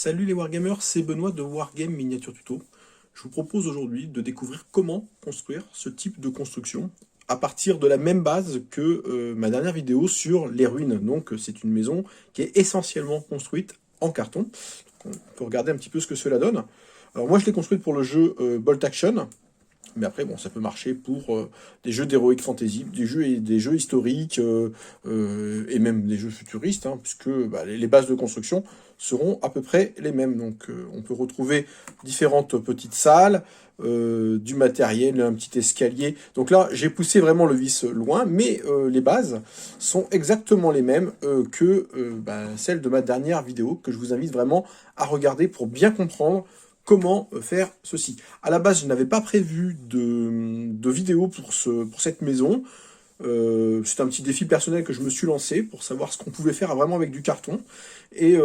Salut les Wargamers, c'est Benoît de Wargame Miniature Tuto. Je vous propose aujourd'hui de découvrir comment construire ce type de construction à partir de la même base que ma dernière vidéo sur les ruines. Donc c'est une maison qui est essentiellement construite en carton. On peut regarder un petit peu ce que cela donne. Alors moi je l'ai construite pour le jeu Bolt Action. Mais après, bon, ça peut marcher pour des jeux d'Heroic Fantasy, des jeux historiques et même des jeux futuristes, hein, puisque bah, les bases de construction seront à peu près les mêmes. Donc, on peut retrouver différentes petites salles, du matériel, un petit escalier. Donc là, j'ai poussé vraiment le vice loin, mais les bases sont exactement les mêmes que bah, celles de ma dernière vidéo, que je vous invite vraiment à regarder pour bien comprendre comment faire ceci. À la base, je n'avais pas prévu de vidéo pour cette maison. C'est un petit défi personnel que je me suis lancé pour savoir ce qu'on pouvait faire vraiment avec du carton. Et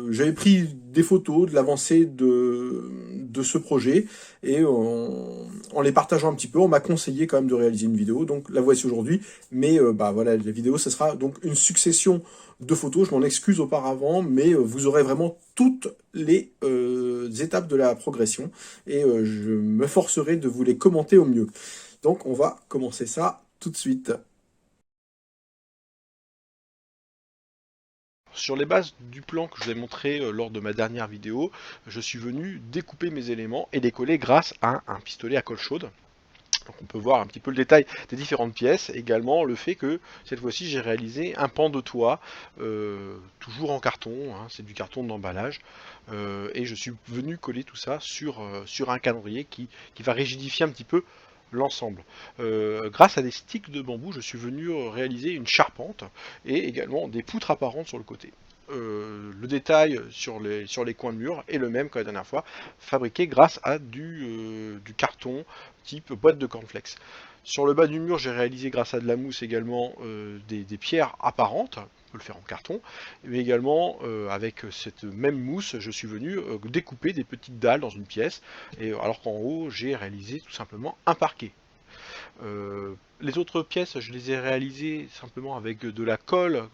j'avais pris des photos de l'avancée de ce projet. Et en les partageant un petit peu, on m'a conseillé quand même de réaliser une vidéo. Donc la voici aujourd'hui. Mais bah voilà, la vidéo, ce sera donc une succession de photos. Je m'en excuse auparavant, mais vous aurez vraiment toutes les étapes de la progression. Et je me forcerai de vous les commenter au mieux. Donc on va commencer ça tout de suite. Sur les bases du plan que je vous ai montré lors de ma dernière vidéo, je suis venu découper mes éléments et les coller grâce à un pistolet à colle chaude. Donc on peut voir un petit peu le détail des différentes pièces, également le fait que cette fois-ci j'ai réalisé un pan de toit, toujours en carton, hein, c'est du carton d'emballage, et je suis venu coller tout ça sur un calendrier qui va rigidifier un petit peu l'ensemble. Grâce à des sticks de bambou, je suis venu réaliser une charpente et également des poutres apparentes sur le côté. Le détail sur les coins de mur est le même que la dernière fois, fabriqué grâce à du carton type boîte de cornflakes. Sur le bas du mur, j'ai réalisé grâce à de la mousse également des pierres apparentes, on peut le faire en carton, mais également avec cette même mousse, je suis venu découper des petites dalles dans une pièce, et alors qu'en haut, j'ai réalisé tout simplement un parquet. Les autres pièces, je les ai réalisées simplement avec de la colle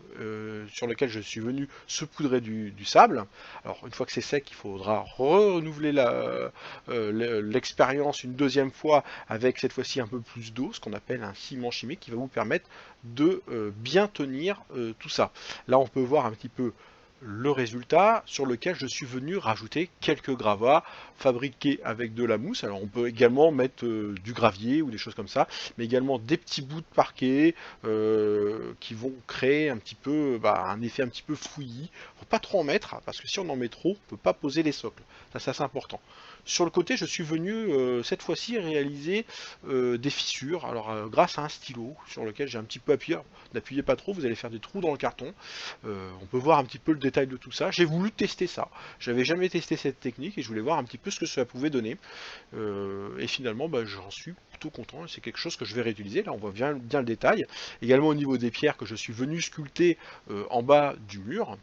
sur laquelle je suis venu saupoudrer du sable. Alors une fois que c'est sec, il faudra renouveler l'expérience une deuxième fois avec cette fois-ci un peu plus d'eau, ce qu'on appelle un ciment chimique qui va vous permettre de bien tenir tout ça. Là on peut voir un petit peu le résultat sur lequel je suis venu rajouter quelques gravats fabriqués avec de la mousse. Alors on peut également mettre du gravier ou des choses comme ça, mais également des petits bouts de parquet qui vont créer un petit peu un effet un petit peu fouillis. Faut pas trop en mettre parce que si on en met trop, on peut pas poser les socles. Ça c'est assez important. Sur le côté, je suis venu cette fois-ci réaliser des fissures. Alors grâce à un stylo sur lequel j'ai un petit peu appuyé. N'appuyez pas trop, vous allez faire des trous dans le carton. On peut voir un petit peu le détail de tout ça. J'ai voulu tester ça. J'avais jamais testé cette technique et je voulais voir un petit peu ce que ça pouvait donner. Et finalement, j'en suis plutôt content. C'est quelque chose que je vais réutiliser. Là, on voit bien le détail. Également au niveau des pierres que je suis venu sculpter en bas du mur.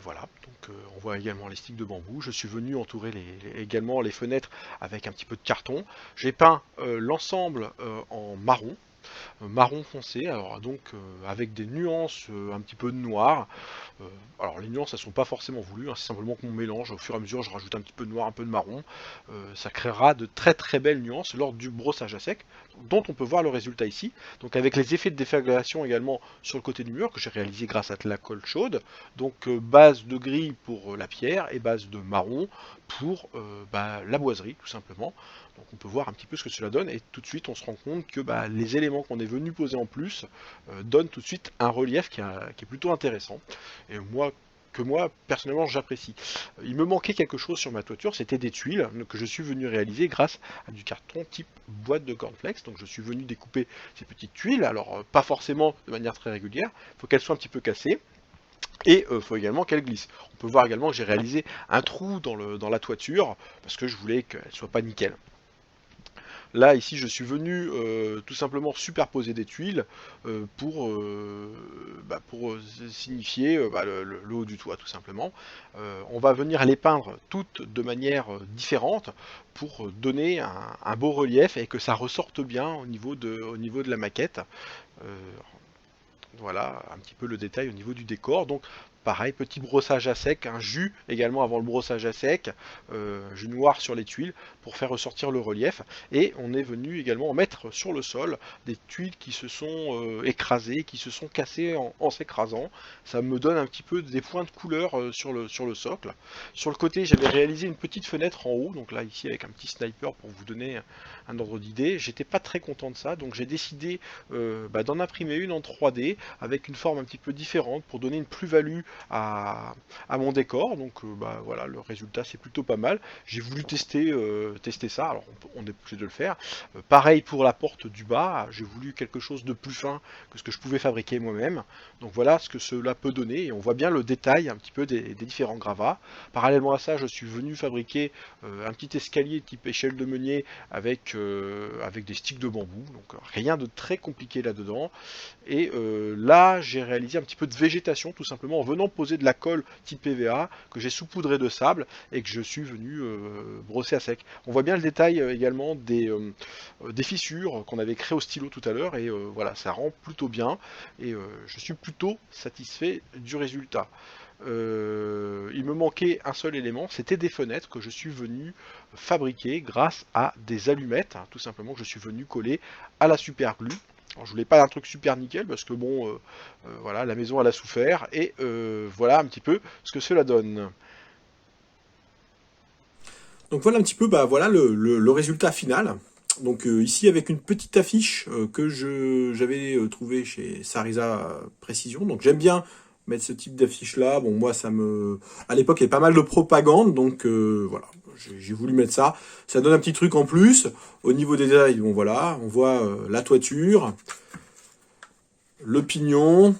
Voilà, donc on voit également les sticks de bambou. Je suis venu entourer également les fenêtres avec un petit peu de carton. J'ai peint l'ensemble en marron foncé, alors donc avec des nuances un petit peu de noir. Alors les nuances elles sont pas forcément voulues, hein, c'est simplement qu'on mélange au fur et à mesure, je rajoute un petit peu de noir, un peu de marron. Ça créera de très très belles nuances lors du brossage à sec, dont on peut voir le résultat ici. Donc avec les effets de déflagration également sur le côté du mur que j'ai réalisé grâce à de la colle chaude. Donc base de gris pour la pierre et base de marron pour la boiserie tout simplement. Donc on peut voir un petit peu ce que cela donne et tout de suite on se rend compte que les éléments qu'on est venu poser en plus donnent tout de suite un relief qui est plutôt intéressant. Et moi personnellement j'apprécie. Il me manquait quelque chose sur ma toiture, c'était des tuiles que je suis venu réaliser grâce à du carton type boîte de cornflakes. Donc je suis venu découper ces petites tuiles, alors pas forcément de manière très régulière, il faut qu'elles soient un petit peu cassées. Et il faut également qu'elle glisse. On peut voir également que j'ai réalisé un trou dans la toiture parce que je voulais qu'elle soit pas nickel. Là, ici, je suis venu tout simplement superposer des tuiles pour signifier le haut du toit, tout simplement. On va venir les peindre toutes de manière différente pour donner un beau relief et que ça ressorte bien au niveau de la maquette. Euh, voilà un petit peu le détail au niveau du décor. Donc Pareil, petit brossage à sec, un jus également avant le brossage à sec, jus noir sur les tuiles pour faire ressortir le relief. Et on est venu également mettre sur le sol des tuiles qui se sont écrasées, qui se sont cassées en s'écrasant. Ça me donne un petit peu des points de couleur sur le socle. Sur le côté, j'avais réalisé une petite fenêtre en haut, donc là ici avec un petit sniper pour vous donner un ordre d'idée. J'étais pas très content de ça, donc j'ai décidé d'en imprimer une en 3D avec une forme un petit peu différente pour donner une plus-value à mon décor. Donc voilà, le résultat c'est plutôt pas mal. J'ai voulu tester ça, alors on est obligé de le faire. Pareil pour la porte du bas, j'ai voulu quelque chose de plus fin que ce que je pouvais fabriquer moi-même. Donc voilà ce que cela peut donner, et on voit bien le détail un petit peu des différents gravats. Parallèlement à ça, je suis venu fabriquer un petit escalier type échelle de meunier avec des sticks de bambou, donc rien de très compliqué là-dedans. Et là, j'ai réalisé un petit peu de végétation, tout simplement en venant poser de la colle type PVA que j'ai saupoudré de sable et que je suis venu brosser à sec. On voit bien le détail également des fissures qu'on avait créées au stylo tout à l'heure, et voilà, ça rend plutôt bien, et je suis plutôt satisfait du résultat. Il me manquait un seul élément, c'était des fenêtres que je suis venu fabriquer grâce à des allumettes, hein, tout simplement, que je suis venu coller à la super glue. Alors, je voulais pas un truc super nickel parce que bon, voilà, la maison elle a souffert, et voilà un petit peu ce que cela donne. Donc voilà un petit peu voilà le résultat final. Donc ici avec une petite affiche que j'avais trouvée chez Sarisa Précision. Donc j'aime bien mettre ce type d'affiche là. Bon moi à l'époque il y avait pas mal de propagande, donc voilà, j'ai voulu mettre ça. Ça donne un petit truc en plus. Au niveau des détails, bon voilà, on voit la toiture, le pignon.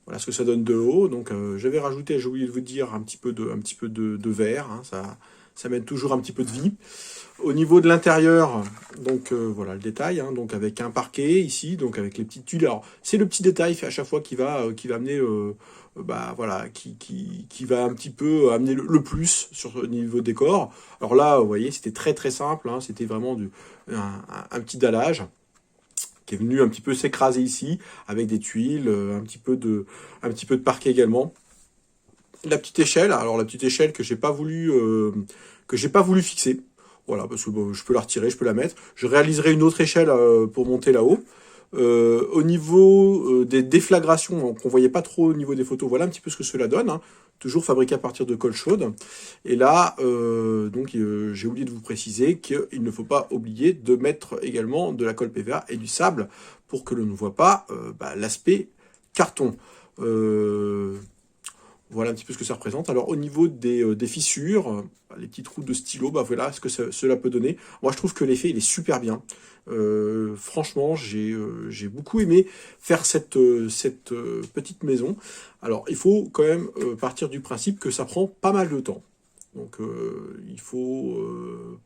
Voilà ce que ça donne de haut. Donc j'avais rajouté, j'ai oublié de vous dire, un petit peu de verre, hein, ça met toujours un petit peu de vie. Au niveau de l'intérieur, donc voilà le détail, hein, donc avec un parquet ici, donc avec les petites tuiles. Alors c'est le petit détail fait à chaque fois qui va amener, voilà, qui va un petit peu amener le plus sur le niveau décor. Alors là, vous voyez, c'était très très simple, hein, c'était vraiment un petit dallage qui est venu un petit peu s'écraser ici, avec des tuiles, un petit peu de parquet également. La petite échelle, alors la petite échelle que j'ai pas voulu fixer. Voilà, parce que bon, je peux la retirer, je peux la mettre. Je réaliserai une autre échelle pour monter là-haut. Au niveau des déflagrations, qu'on voyait pas trop au niveau des photos, voilà un petit peu ce que cela donne, hein. Toujours fabriqué à partir de colle chaude. Et là, j'ai oublié de vous préciser qu'il ne faut pas oublier de mettre également de la colle PVA et du sable pour que l'on ne voit pas l'aspect carton. Voilà un petit peu ce que ça représente. Alors au niveau des fissures, les petits trous de stylo, voilà ce que cela peut donner. Moi je trouve que l'effet il est super bien. Franchement, j'ai beaucoup aimé faire cette petite maison. Alors il faut quand même partir du principe que ça prend pas mal de temps. Donc il faut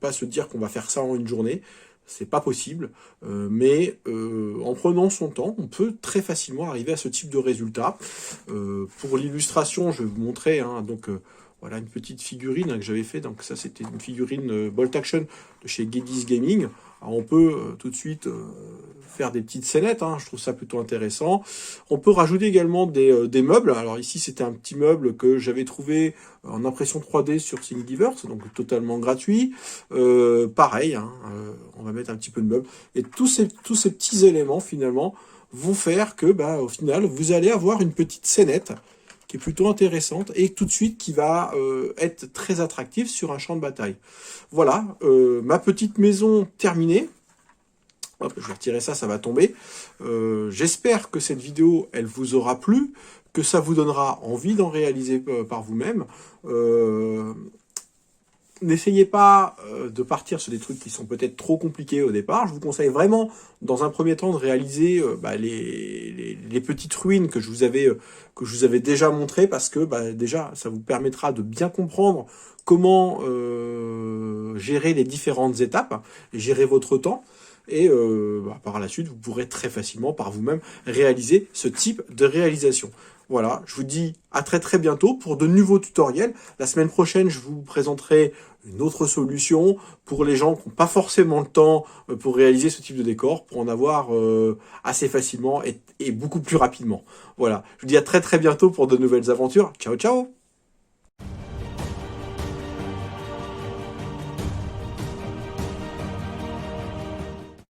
pas se dire qu'on va faire ça en une journée. C'est pas possible, mais en prenant son temps, on peut très facilement arriver à ce type de résultat. Pour l'illustration, je vais vous montrer, hein, donc voilà une petite figurine, hein, que j'avais fait. Donc ça, c'était une figurine Bolt Action de chez Geddy's Gaming. Alors, on peut tout de suite faire des petites scénettes, hein, je trouve ça plutôt intéressant. On peut rajouter également des meubles. Alors ici, c'était un petit meuble que j'avais trouvé en impression 3D sur Thingiverse, donc totalement gratuit. Pareil, hein, on va mettre un petit peu de meubles. Et tous ces petits éléments, finalement, vont faire que, au final, vous allez avoir une petite scénette qui est plutôt intéressante et tout de suite qui va être très attractive sur un champ de bataille. Voilà, ma petite maison terminée. Hop, je vais retirer ça, ça va tomber. J'espère que cette vidéo, elle vous aura plu, que ça vous donnera envie d'en réaliser par vous-même. N'essayez pas de partir sur des trucs qui sont peut-être trop compliqués au départ. Je vous conseille vraiment, dans un premier temps, de réaliser les petites ruines que je vous avais déjà montrées, parce que déjà, ça vous permettra de bien comprendre comment gérer les différentes étapes, et gérer votre temps. et par la suite, vous pourrez très facilement par vous-même réaliser ce type de réalisation. Voilà, je vous dis à très très bientôt pour de nouveaux tutoriels. La semaine prochaine, je vous présenterai une autre solution pour les gens qui n'ont pas forcément le temps pour réaliser ce type de décor, pour en avoir assez facilement et beaucoup plus rapidement. Voilà, je vous dis à très très bientôt pour de nouvelles aventures. Ciao ciao!